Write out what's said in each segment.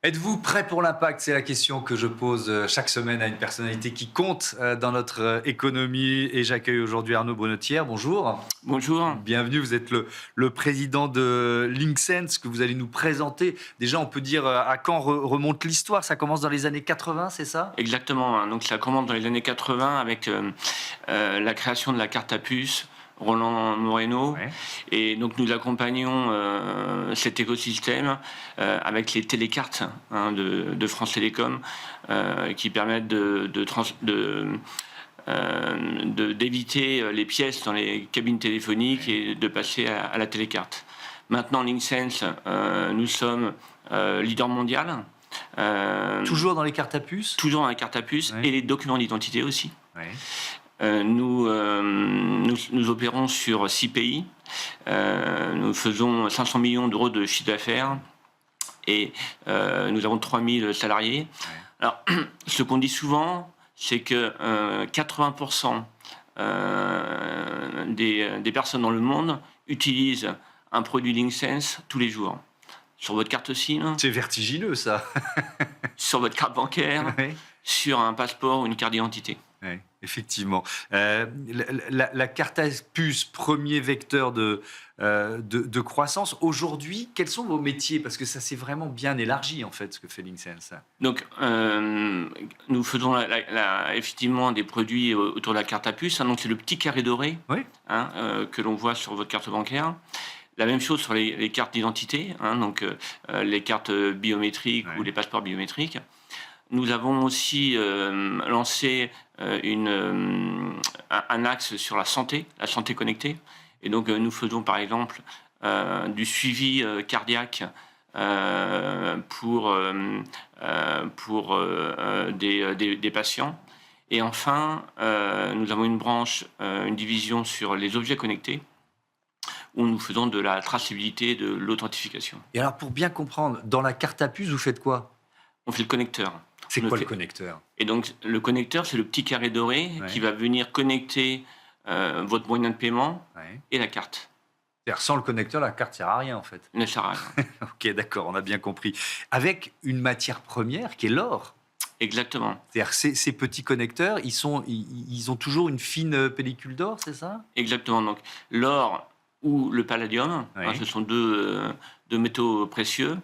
Êtes-vous prêt pour l'impact? C'est la question que je pose chaque semaine à une personnalité qui compte dans notre économie. Et j'accueille aujourd'hui Arnaud Brunetière. Bonjour. Bonjour. Bienvenue, vous êtes le président de Linksense que vous allez nous présenter. Déjà, on peut dire à quand remonte l'histoire? Ça commence dans les années 80, c'est ça? Exactement, hein. Donc ça commence dans les années 80 avec la création de la carte à puce, Roland Moreno. Ouais. Et donc nous accompagnons cet écosystème avec les télécartes, hein, de France Télécom qui permettent d'éviter les pièces dans les cabines téléphoniques et de passer à la télécarte. Maintenant, Linksense, nous sommes leader mondial. Toujours dans les cartes à puce? Toujours dans la carte à puce Ouais. et les documents d'identité aussi. Ouais. Nous opérons sur 6 pays. Nous faisons 500 millions d'euros de chiffre d'affaires et nous avons 3000 salariés. Ouais. Alors, ce qu'on dit souvent, c'est que 80% des personnes dans le monde utilisent un produit Linksense tous les jours. Sur votre carte SIM, C'est vertigineux, ça. sur votre carte bancaire, Ouais. sur un passeport ou une carte d'identité. Oui, effectivement. La carte à puce, premier vecteur de croissance. Aujourd'hui, quels sont vos métiers? Parce que ça s'est vraiment bien élargi, en fait, ce que fait Linksense. Donc, nous faisons effectivement des produits autour de la carte à puce, hein. Donc, c'est le petit carré doré, Oui. hein, que l'on voit sur votre carte bancaire. La même chose sur les cartes d'identité, hein, donc les cartes biométriques Ouais. ou les passeports biométriques. Nous avons aussi lancé un axe sur la santé connectée. Et donc, nous faisons par exemple du suivi cardiaque pour des patients. Et enfin, nous avons une branche, une division sur les objets connectés, où nous faisons de la traçabilité et de l'authentification. Et alors, pour bien comprendre, dans la carte à puce, vous faites quoi? On fait le connecteur. C'est On quoi fait- le connecteur? Et donc, le connecteur, c'est le petit carré doré Ouais. qui va venir connecter votre moyen de paiement Ouais. et la carte. C'est-à-dire, sans le connecteur, la carte sert à rien, en fait. Ne sert à rien. Ok, d'accord, on a bien compris. Avec une matière première qui est l'or. Exactement. C'est-à-dire, ces petits connecteurs, ils ont toujours une fine pellicule d'or, c'est ça? Exactement. Donc, l'or ou le palladium, Ouais. hein, ce sont deux métaux précieux.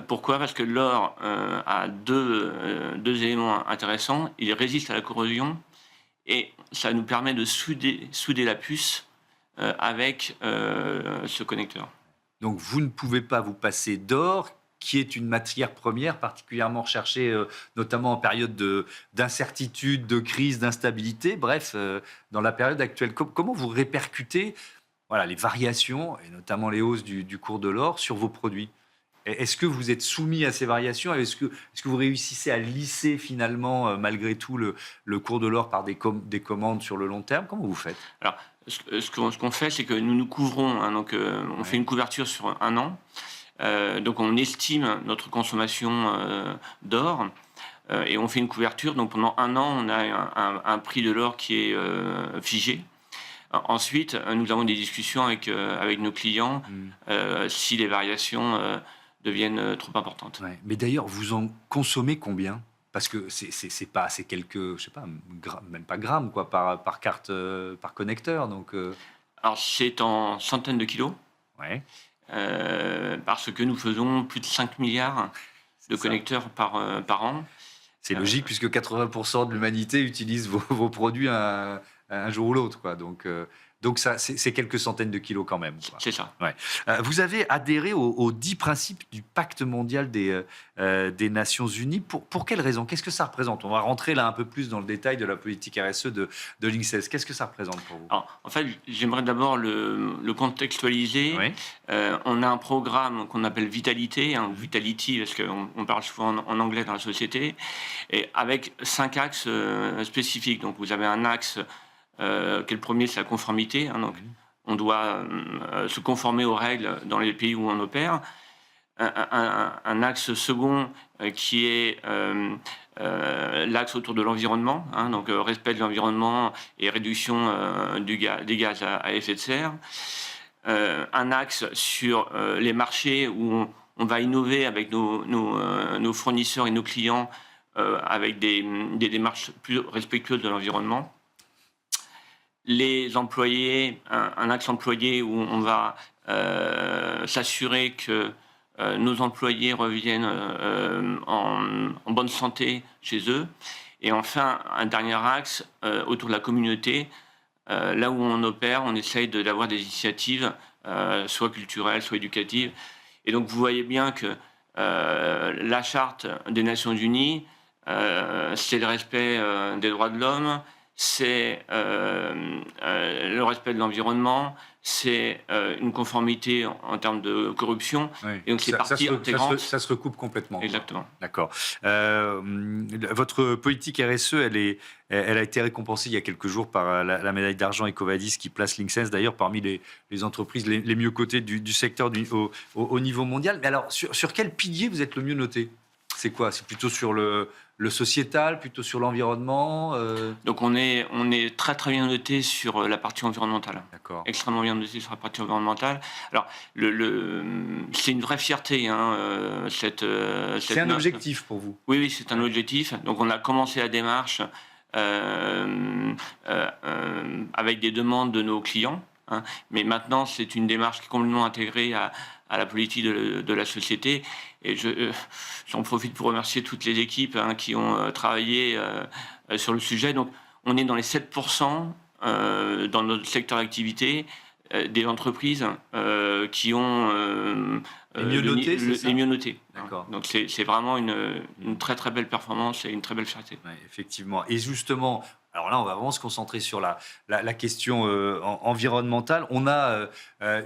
Pourquoi? Parce que l'or a deux éléments intéressants. Il résiste à la corrosion et ça nous permet de souder la puce avec ce connecteur. Donc, vous ne pouvez pas vous passer d'or, qui est une matière première particulièrement recherchée, notamment en période d'incertitude, de crise, d'instabilité. Bref, dans la période actuelle, comment vous répercutez, voilà, les variations, et notamment les hausses du cours de l'or, sur vos produits? Est-ce que vous êtes soumis à ces variations? Est-ce que vous réussissez à lisser finalement, malgré tout, le cours de l'or par des commandes sur le long terme? Comment vous faites? Alors, ce qu'on fait, c'est que nous nous couvrons, hein. Donc, on fait une couverture sur un an. Donc, on estime notre consommation d'or et on fait une couverture. Donc, pendant un an, on a un prix de l'or qui est figé. Ensuite, nous avons des discussions avec nos clients si les variations deviennent trop importantes. Ouais. Mais d'ailleurs, vous en consommez combien? Parce que c'est quelques, je sais pas, même pas grammes, quoi, par carte, par connecteur. Donc, Alors, c'est en centaines de kilos, ouais, parce que nous faisons plus de 5 milliards de c'est ça. connecteurs par an. C'est Euh, logique puisque 80% de l'humanité utilise vos produits un jour ou l'autre, quoi. Donc ça, c'est quelques centaines de kilos quand même, quoi. c'est ça. Ouais. Vous avez adhéré aux 10 principes du Pacte mondial des Nations Unies. Pour quelles raisons? Qu'est-ce que ça représente? On va rentrer là un peu plus dans le détail de la politique RSE de l'INSEE. Qu'est-ce que ça représente pour vous? Alors, en fait, j'aimerais d'abord le contextualiser. Oui. On a un programme qu'on appelle Vitalité, hein, Vitality, parce qu'on parle souvent en anglais dans la société, et avec 5 axes spécifiques. Donc, vous avez un axe qui est le premier, c'est la conformité, hein. Donc, on doit se conformer aux règles dans les pays où on opère. Un axe second qui est l'axe autour de l'environnement, hein, donc respect de l'environnement et réduction des gaz à effet de serre. Un axe sur les marchés où on va innover avec nos fournisseurs et nos clients avec des démarches plus respectueuses de l'environnement. Les employés, un axe employé où on va s'assurer que nos employés reviennent en bonne santé chez eux. Et enfin, un dernier axe autour de la communauté. Là où on opère, on essaye d'avoir des initiatives, soit culturelles, soit éducatives. Et donc, vous voyez bien que la Charte des Nations Unies, c'est le respect des droits de l'homme, c'est le respect de l'environnement, c'est une conformité en termes de corruption. Oui. Et donc, c'est partie intégrante. Ça se recoupe complètement. Exactement. D'accord. Votre politique RSE, elle a été récompensée il y a quelques jours par la médaille d'argent EcoVadis qui place Linxens d'ailleurs parmi les entreprises les mieux cotées du secteur au niveau mondial. Mais alors, sur quel pilier vous êtes le mieux noté ? C'est quoi ? C'est plutôt sur le sociétal, plutôt sur l'environnement Donc on est très très bien noté sur la partie environnementale. D'accord. Extrêmement bien noté sur la partie environnementale. Alors c'est une vraie fierté. Cette c'est un note. objectif pour vous ? Oui, c'est un objectif. Donc on a commencé la démarche avec des demandes de nos clients. Mais maintenant, c'est une démarche qui est complètement intégrée à la politique de la société. Et j'en profite pour remercier toutes les équipes qui ont travaillé sur le sujet. Donc, on est dans les 7% dans notre secteur d'activité des entreprises qui ont les mieux notés, les mieux notés. D'accord. Donc, c'est vraiment une très très belle performance et une très belle fierté. Ouais, effectivement. Et justement, alors là, on va vraiment se concentrer sur la question environnementale. On a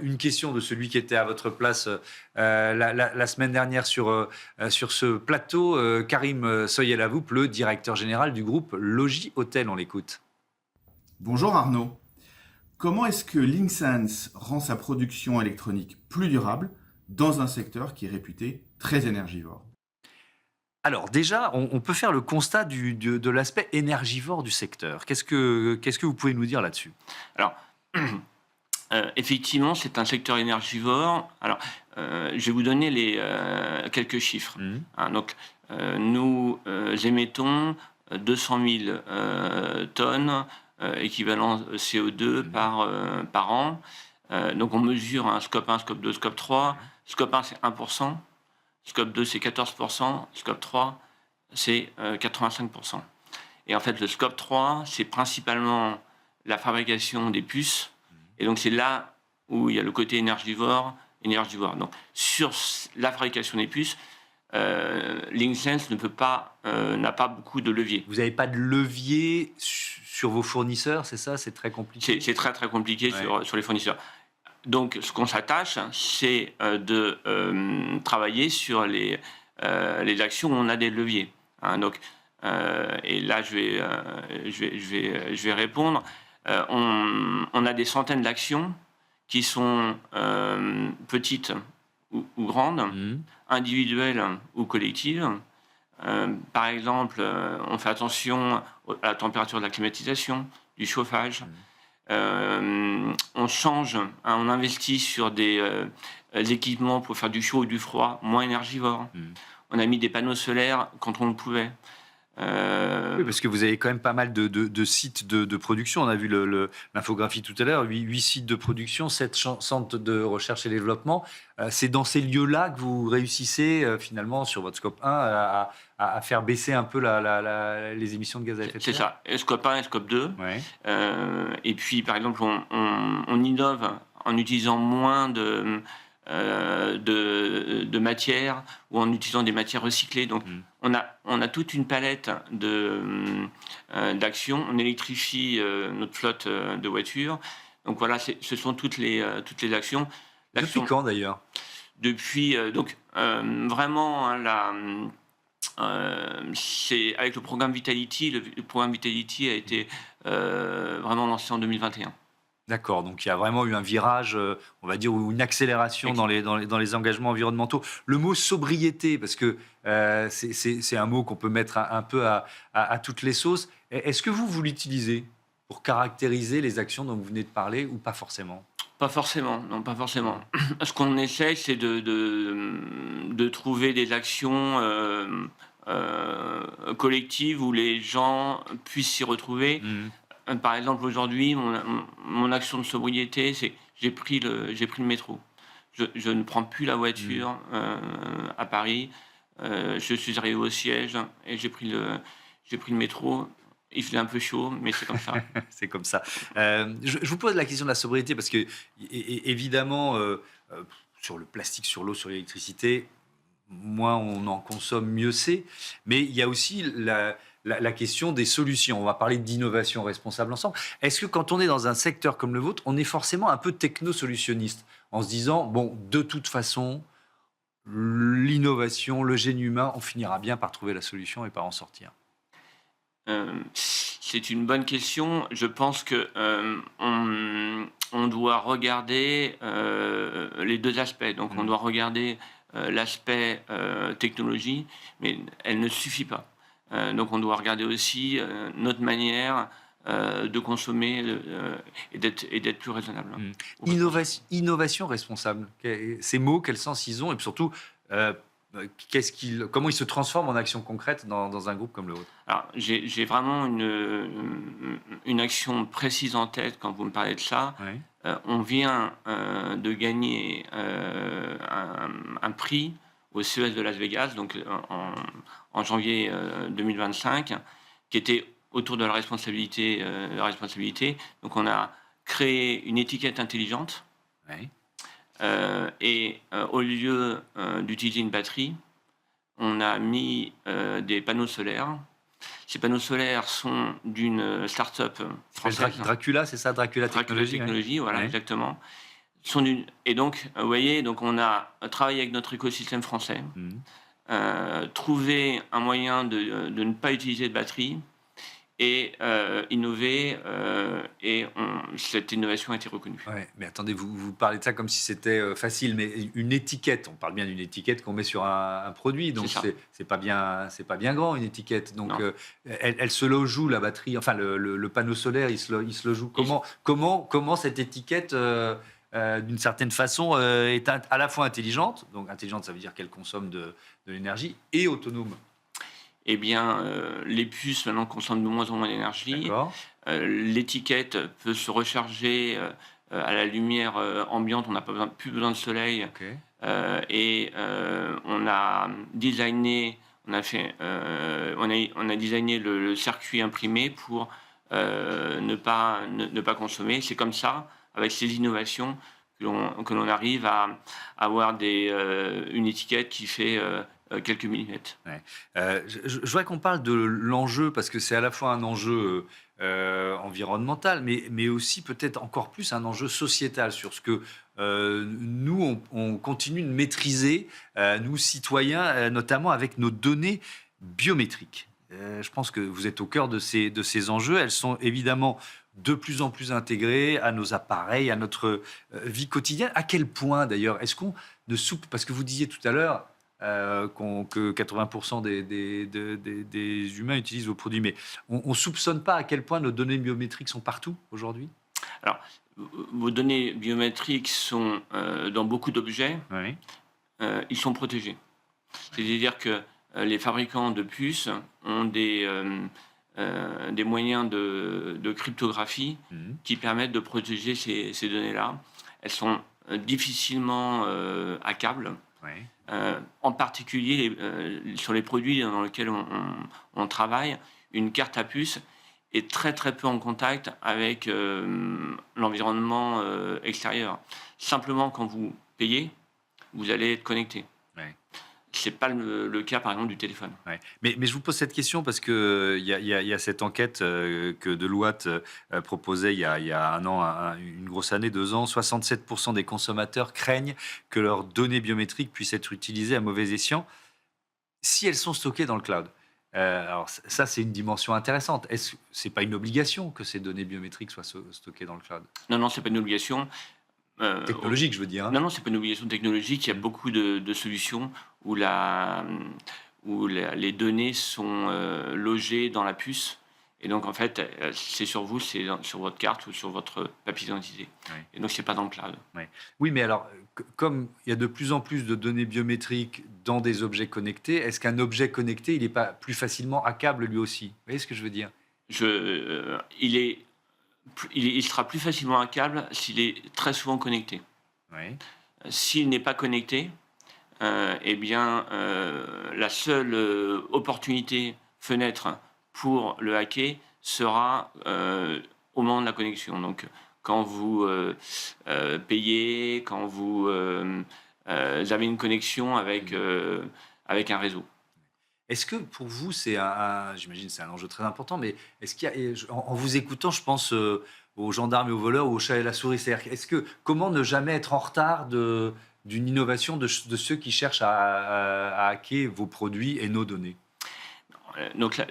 une question de celui qui était à votre place la semaine dernière sur ce plateau. Karim Soyelavoup, le directeur général du groupe Logis Hôtel. On l'écoute. Bonjour Arnaud. Comment est-ce que Linxens rend sa production électronique plus durable dans un secteur qui est réputé très énergivore ? Alors déjà, on peut faire le constat de l'aspect énergivore du secteur. Qu'est-ce que vous pouvez nous dire là-dessus ? Alors, effectivement, c'est un secteur énergivore. Alors, je vais vous donner quelques chiffres. Donc, nous émettons 200 000 tonnes équivalent CO2 par an. Donc, on mesure un scope 1, scope 2, scope 3. Scope 1, c'est 1%. Scope 2, c'est 14%. Scope 3, c'est 85%. Et en fait, le scope 3, c'est principalement la fabrication des puces. Et donc, c'est là où il y a le côté énergivore. Donc, sur la fabrication des puces, Linxens n'a pas beaucoup de levier. Vous n'avez pas de levier sur vos fournisseurs, c'est ça ? C'est très compliqué ? C'est très, très compliqué sur les fournisseurs. Donc, ce qu'on s'attache, c'est de travailler sur les actions où on a des leviers. Donc, et là, je vais répondre. On a des centaines d'actions qui sont petites ou grandes, individuelles ou collectives. Par exemple, on fait attention à la température de la climatisation, du chauffage. On change, on investit sur des équipements pour faire du chaud ou du froid moins énergivores. On a mis des panneaux solaires quand on le pouvait. Oui, parce que vous avez quand même pas mal de sites de production. On a vu l'infographie tout à l'heure, 8 sites de production, 7 centres de recherche et développement. C'est dans ces lieux-là que vous réussissez finalement sur votre scope 1 à faire baisser un peu les émissions de gaz à effet de serre. C'est ça, scope 1 et scope 2. Ouais. Et puis par exemple, on innove en utilisant moins de matières ou en utilisant des matières recyclées. Donc, on a toute une palette d'actions. On électrifie notre flotte de voitures. Donc voilà, ce sont toutes les actions. Depuis quand d'ailleurs ? Depuis vraiment c'est avec le programme Vitality. Le programme Vitality a été vraiment lancé en 2021. D'accord, donc il y a vraiment eu un virage, on va dire, ou une accélération dans les engagements environnementaux. Le mot sobriété, parce que c'est un mot qu'on peut mettre un peu à toutes les sauces. Est-ce que vous l'utilisez ? pour caractériser les actions dont vous venez de parler ou pas forcément? Pas forcément, non, pas forcément. Ce qu'on essaie, c'est de trouver des actions collectives où les gens puissent s'y retrouver. Par exemple, aujourd'hui, mon action de sobriété, c'est j'ai pris le métro. Je ne prends plus la voiture à Paris. Je suis arrivé au siège et j'ai pris le métro. Il faisait un peu chaud, mais c'est comme ça. C'est comme ça. Je vous pose la question de la sobriété parce que, évidemment, sur le plastique, sur l'eau, sur l'électricité, moins on en consomme, mieux c'est. Mais il y a aussi la question des solutions. On va parler d'innovation responsable ensemble. Est-ce que quand on est dans un secteur comme le vôtre, on est forcément un peu technosolutionniste en se disant, bon, de toute façon, l'innovation, le génie humain, on finira bien par trouver la solution et par en sortir? C'est une bonne question. Je pense que on doit regarder les deux aspects. Donc, on doit regarder l'aspect technologie, mais elle ne suffit pas. Donc, on doit regarder aussi notre manière de consommer et d'être plus raisonnable. Innovation responsable. Ces mots, quel sens ils ont et puis surtout, comment ils se transforment en action concrète dans un groupe comme le vôtre? Alors, j'ai vraiment une action précise en tête quand vous me parlez de ça. Oui. On vient de gagner un prix au CES de Las Vegas, donc en janvier 2025, qui était autour de la responsabilité. Donc, on a créé une étiquette intelligente. Oui. Au lieu d'utiliser une batterie, on a mis des panneaux solaires. Ces panneaux solaires sont d'une start-up française. Dracula, c'est ça, Dracula Technologies, voilà, oui. exactement. Et donc, vous voyez, donc on a travaillé avec notre écosystème français, trouvé un moyen de ne pas utiliser de batterie et innover, cette innovation a été reconnue. Ouais, mais attendez, vous parlez de ça comme si c'était facile, mais une étiquette, on parle bien d'une étiquette qu'on met sur un produit, donc c'est pas bien grand une étiquette. Donc elle se loge où la batterie, enfin le panneau solaire, il se loge où? Comment cette étiquette, d'une certaine façon, est à la fois intelligente, donc intelligente ça veut dire qu'elle consomme de l'énergie, et autonome? Eh bien, les puces maintenant consomment de moins en moins d'énergie. D'accord. L'étiquette peut se recharger à la lumière ambiante. On n'a plus besoin de soleil. Okay. On a designé, on a designé le circuit imprimé pour ne pas consommer. C'est comme ça, avec ces innovations, que l'on arrive à avoir une étiquette qui fait quelques millimètres. Ouais. Je voudrais qu'on parle de l'enjeu, parce que c'est à la fois un enjeu environnemental, mais aussi peut-être encore plus un enjeu sociétal sur ce que nous, on continue de maîtriser, nous citoyens, notamment avec nos données biométriques. Je pense que vous êtes au cœur de ces enjeux. Elles sont évidemment de plus en plus intégrées à nos appareils, à notre vie quotidienne. À quel point, d'ailleurs, est-ce qu'on ne parce que vous disiez tout à l'heure que 80% des humains utilisent vos produits, mais on ne soupçonne pas à quel point nos données biométriques sont partout aujourd'hui? Alors, vos données biométriques sont dans beaucoup d'objets. Oui. Ils sont protégés. C'est-à-dire que les fabricants de puces ont des moyens de cryptographie qui permettent de protéger ces données-là. Elles sont difficilement hackables. Oui. En particulier sur les produits dans lesquels on travaille, une carte à puce est très très peu en contact avec l'environnement extérieur. Simplement, quand vous payez, vous allez être connecté. Ouais. C'est pas le cas, par exemple, du téléphone. Ouais. Mais je vous pose cette question parce qu'il y a cette enquête que Deloitte proposait il y a un an, une grosse année, 2 ans. 67% des consommateurs craignent que leurs données biométriques puissent être utilisées à mauvais escient si elles sont stockées dans le cloud. Alors ça, c'est une dimension intéressante. Est-ce que c'est pas une obligation que ces données biométriques soient stockées dans le cloud? Non, c'est pas une obligation. Technologique, je veux dire. Hein. Non, c'est pas une obligation technologique. Il y a beaucoup de solutions où les données sont logées dans la puce Et donc, en fait, c'est sur vous, sur votre carte ou sur votre papier d'identité. Ouais. Et donc, c'est pas dans le cloud. Ouais. Oui, mais alors, comme il y a de plus en plus de données biométriques dans des objets connectés, est-ce qu'un objet connecté, il n'est pas plus facilement hackable lui aussi? Vous voyez ce que je veux dire? Il sera plus facilement hackable s'il est très souvent connecté. Oui. S'il n'est pas connecté, eh bien, la seule opportunité, fenêtre pour le hacker sera au moment de la connexion. Donc, quand vous payez, quand vous avez une connexion avec un réseau. Est-ce que pour vous, j'imagine c'est un enjeu très important, mais est-ce qu'il y a, en vous écoutant, je pense aux gendarmes et aux voleurs ou aux chats et la souris, c'est-à-dire, comment ne jamais être en retard d'une innovation de ceux qui cherchent à hacker vos produits et nos données? Donc, là,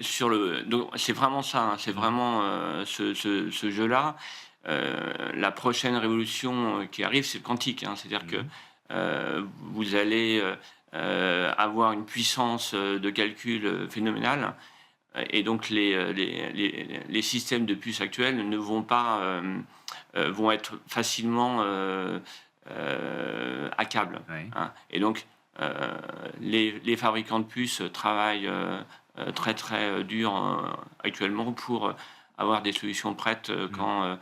donc c'est vraiment ça, hein, c'est vraiment ce jeu-là. La prochaine révolution qui arrive, c'est le quantique, hein, c'est-à-dire que vous allez avoir une puissance de calcul phénoménale, et donc les systèmes de puces actuels ne vont pas vont être facilement hackables. Oui. Hein. Et donc les fabricants de puces travaillent très très dur actuellement pour avoir des solutions prêtes quand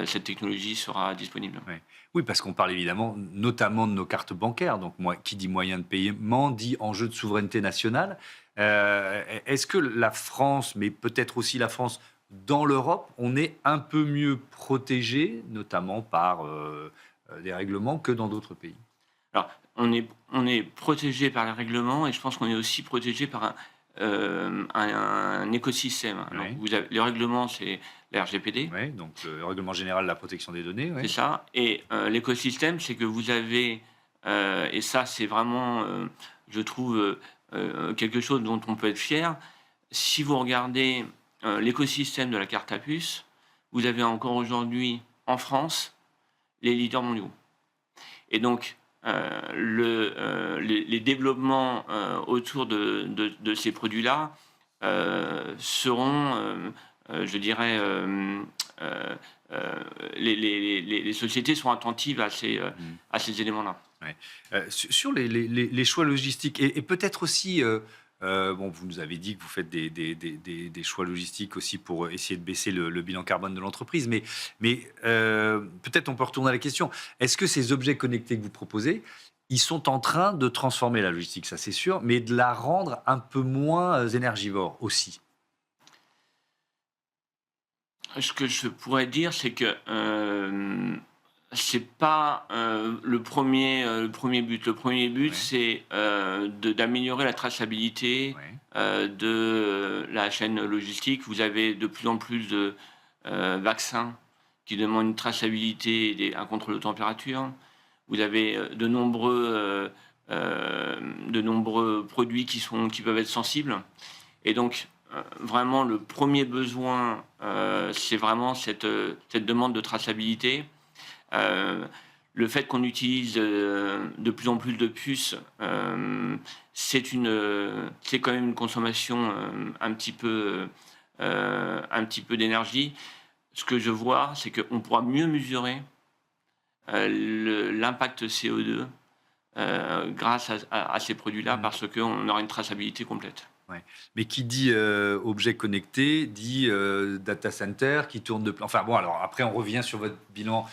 cette technologie sera disponible. Ouais. Oui, parce qu'on parle évidemment notamment de nos cartes bancaires. Donc, qui dit moyen de paiement, dit enjeu de souveraineté nationale. Est-ce que la France, mais peut-être aussi la France dans l'Europe, on est un peu mieux protégé, notamment par des règlements, que dans d'autres pays? Alors, on est protégé par les règlements, et je pense qu'on est aussi protégé par un écosystème. Alors, Oui. le règlement, c'est la RGPD. Oui, donc le règlement général de la protection des données. Oui. C'est ça. Et l'écosystème, c'est que vous avez, et ça, c'est vraiment, je trouve, quelque chose dont on peut être fier. Si vous regardez l'écosystème de la carte à puce, vous avez encore aujourd'hui, en France, les leaders mondiaux. Et donc, les développements autour de ces produits-là seront, je dirais, les sociétés sont attentives à ces éléments-là. Ouais. Sur les choix logistiques, et peut-être aussi, bon, vous nous avez dit que vous faites des choix logistiques aussi pour essayer de baisser le bilan carbone de l'entreprise, mais peut-être on peut retourner à la question. Est-ce que ces objets connectés que vous proposez, ils sont en train de transformer la logistique, ça c'est sûr, mais de la rendre un peu moins énergivore aussi? Ce que je pourrais dire, c'est que c'est pas le premier but. Le premier but, Ouais. c'est d'améliorer la traçabilité Ouais. de la chaîne logistique. Vous avez de plus en plus de vaccins qui demandent une traçabilité et un contrôle de température. Vous avez de nombreux produits qui peuvent être sensibles. Et donc, vraiment, le premier besoin, c'est vraiment cette demande de traçabilité. Le fait qu'on utilise de plus en plus de puces, c'est quand même une consommation un petit peu d'énergie. Ce que je vois, c'est qu'on pourra mieux mesurer l'impact CO2 grâce à ces produits-là, parce qu'on aura une traçabilité complète. Ouais. Mais qui dit objet connecté dit data center qui tourne de... Enfin bon, alors après on revient sur votre bilan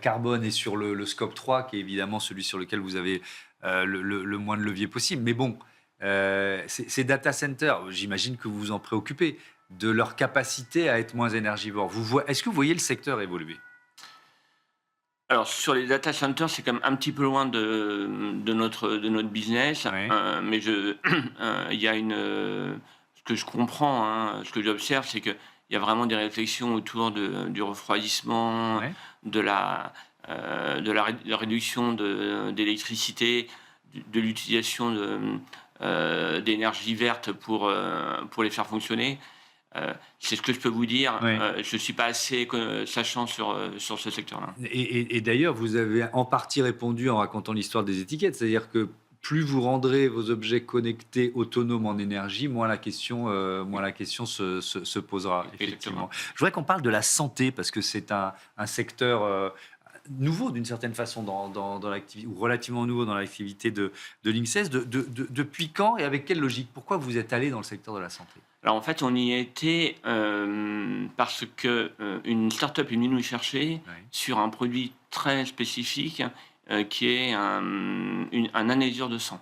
carbone et sur le scope 3, qui est évidemment celui sur lequel vous avez le moins de levier possible. Mais bon, ces data centers, j'imagine que vous vous en préoccupez, de leur capacité à être moins énergivores. Est-ce que vous voyez le secteur évoluer? Alors, sur les data centers, c'est quand même un petit peu loin de notre business. Ouais. Mais il y a ce que je comprends, hein, ce que j'observe, c'est qu'il y a vraiment des réflexions autour du refroidissement, Ouais. de la réduction d'électricité, de l'utilisation d'énergie verte pour les faire fonctionner. C'est ce que je peux vous dire. Ouais. Je ne suis pas assez sachant sur ce secteur-là. Et d'ailleurs, vous avez en partie répondu en racontant l'histoire des étiquettes, c'est-à-dire que plus vous rendrez vos objets connectés autonomes en énergie, moins la question se posera, effectivement. Exactement. Je voudrais qu'on parle de la santé, parce que c'est un secteur nouveau d'une certaine façon dans l'activité, ou relativement nouveau dans l'activité de Linksys. Depuis quand et avec quelle logique? Pourquoi vous êtes allé dans le secteur de la santé? Alors en fait, on y a été parce que une start-up est venue nous chercher Oui. sur un produit très spécifique qui est un analyseur de sang.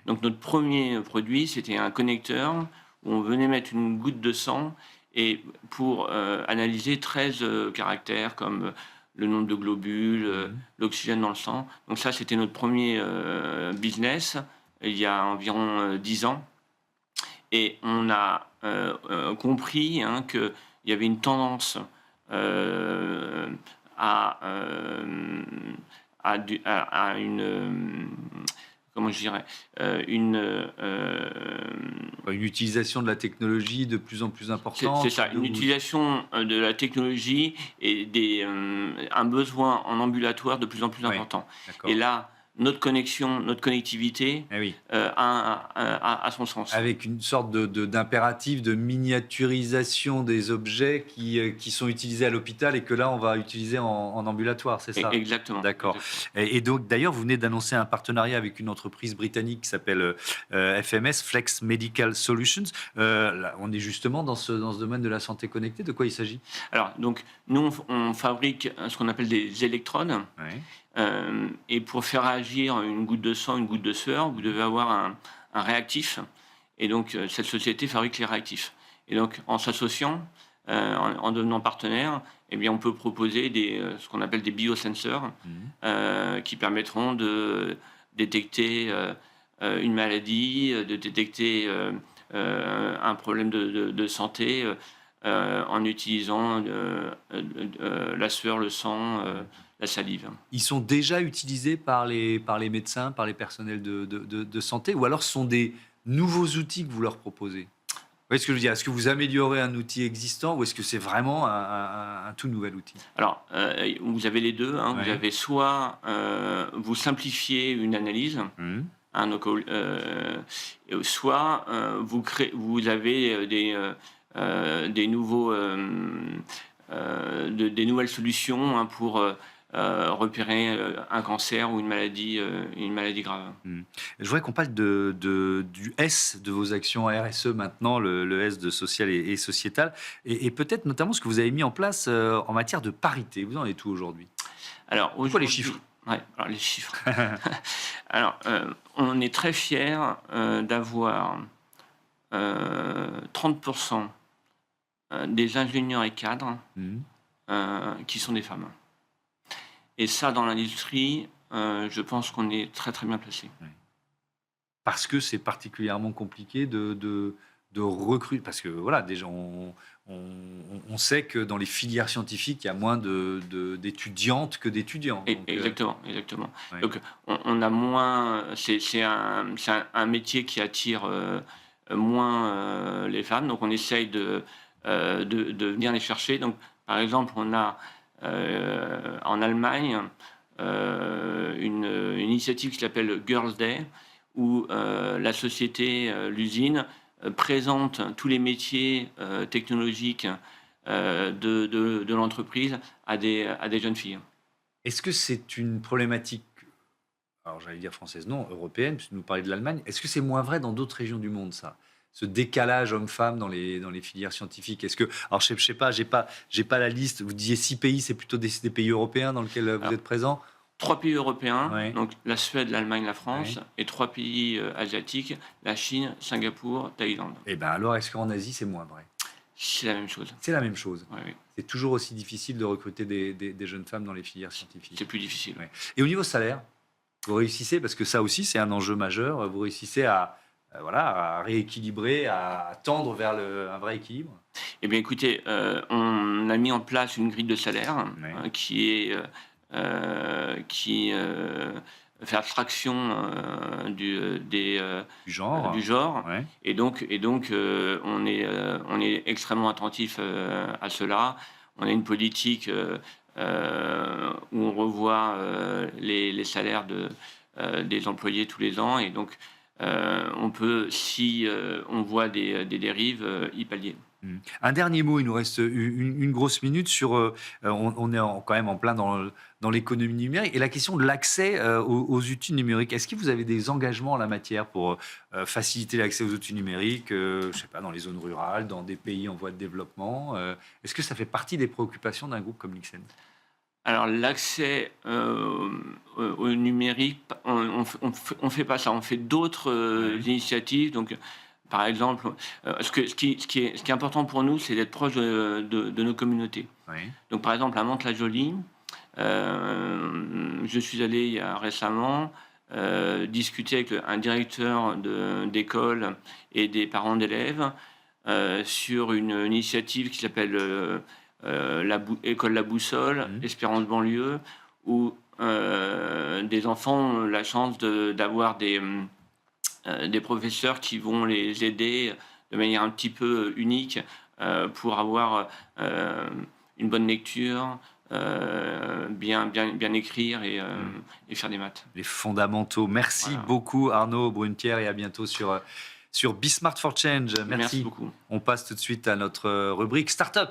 Donc notre premier produit, c'était un connecteur où on venait mettre une goutte de sang et pour analyser 13 caractères comme le nombre de globules, l'oxygène dans le sang. Donc ça, c'était notre premier business il y a environ 10 ans. Et on a compris qu'il y avait une tendance à une comment je dirais Une utilisation de la technologie de plus en plus importante. c'est ça, une utilisation de la technologie et un besoin en ambulatoire de plus en plus Oui, important. d'accord. Et là, notre connexion, notre connectivité Eh oui. a son sens. Avec une sorte d'impératif de miniaturisation des objets qui sont utilisés à l'hôpital et que là, on va utiliser en ambulatoire, c'est ça? Exactement. D'accord. Exactement. Et donc, d'ailleurs, vous venez d'annoncer un partenariat avec une entreprise britannique qui s'appelle FMS, Flex Medical Solutions. Là, on est justement dans ce domaine de la santé connectée. De quoi il s'agit? Alors, donc, nous, on fabrique ce qu'on appelle des électrodes. Oui. Et pour faire réagir une goutte de sang, une goutte de sueur, vous devez avoir un réactif. Et donc, cette société fabrique les réactifs. Et donc, en s'associant, en devenant partenaire, eh bien, on peut proposer ce qu'on appelle des biosensors qui permettront de détecter une maladie, de détecter un problème de santé en utilisant la sueur, le sang, la salive. Ils sont déjà utilisés par les médecins, par les personnels de santé, ou alors ce sont des nouveaux outils que vous leur proposez? Vous voyez ce que je veux dire? Est-ce que vous améliorez un outil existant ou est-ce que c'est vraiment un tout nouvel outil? Alors, vous avez les deux. Vous Ouais. avez soit vous simplifiez une analyse, soit vous avez des nouvelles solutions pour repérer un cancer ou une maladie grave. Je voudrais qu'on parle du S de vos actions RSE maintenant, le S de social et sociétal, et peut-être notamment ce que vous avez mis en place en matière de parité. Vous en êtes où aujourd'hui? Alors, C'est quoi les chiffres? Ouais, alors les chiffres. Alors, on est très fiers d'avoir 30% des ingénieurs et cadres qui sont des femmes. Et ça, dans l'industrie, je pense qu'on est très très bien placé. Parce que c'est particulièrement compliqué de recruter. Parce que voilà, déjà, on sait que dans les filières scientifiques, il y a moins d'étudiantes que d'étudiants. Donc, Exactement. ouais. Donc, on a moins. C'est un métier qui attire moins les femmes. Donc, on essaye de venir les chercher. Donc, par exemple, on a en Allemagne une initiative qui s'appelle Girls Day, où la société, l'usine, présente tous les métiers technologiques de l'entreprise à des jeunes filles. Est-ce que c'est une problématique, alors j'allais dire française, non, européenne, puisque nous parlez de l'Allemagne. Est-ce que c'est moins vrai dans d'autres régions du monde, ça? Ce décalage homme-femme dans les filières scientifiques. Est-ce que, alors je sais pas, j'ai pas la liste. Vous disiez 6 pays, c'est plutôt des pays européens dans lesquels vous êtes présents? 3 pays européens, Ouais. donc la Suède, l'Allemagne, la France, et 3 pays asiatiques, la Chine, Singapour, Thaïlande. Eh bien alors, est-ce qu'en Asie, c'est moins vrai? C'est la même chose. C'est la même chose. Oui. C'est toujours aussi difficile de recruter des jeunes femmes dans les filières scientifiques. C'est plus difficile. Ouais. Et au niveau salaire, vous réussissez, parce que ça aussi, c'est un enjeu majeur, vous réussissez à rééquilibrer, à tendre vers un vrai équilibre? Eh bien, écoutez, on a mis en place une grille de salaire qui fait abstraction du genre. Ouais. Et donc on est extrêmement attentif à cela. On a une politique où on revoit les salaires des employés tous les ans. Et donc, on peut, si on voit des dérives, y pallier. Un dernier mot, il nous reste une grosse minute sur. On est quand même en plein dans l'économie numérique et la question de l'accès aux outils numériques. Est-ce que vous avez des engagements en la matière pour faciliter l'accès aux outils numériques, je sais pas, dans les zones rurales, dans des pays en voie de développement Est-ce que ça fait partie des préoccupations d'un groupe comme Linxens? Alors, l'accès au numérique, on fait pas ça. On fait d'autres initiatives. Donc, par exemple, ce qui est important pour nous, c'est d'être proche de nos communautés. Oui. Donc, par exemple, à Mantes-la-Jolie, je suis allé il y a récemment discuter avec un directeur d'école et des parents d'élèves sur une initiative qui s'appelle École La Boussole, Espérance banlieue, où des enfants ont la chance d'avoir des professeurs qui vont les aider de manière un petit peu unique pour avoir une bonne lecture, bien écrire et faire des maths. Les fondamentaux. Merci Voilà. beaucoup Arnaud Brunetière et à bientôt sur Be Smart for Change. Merci beaucoup. On passe tout de suite à notre rubrique Startup.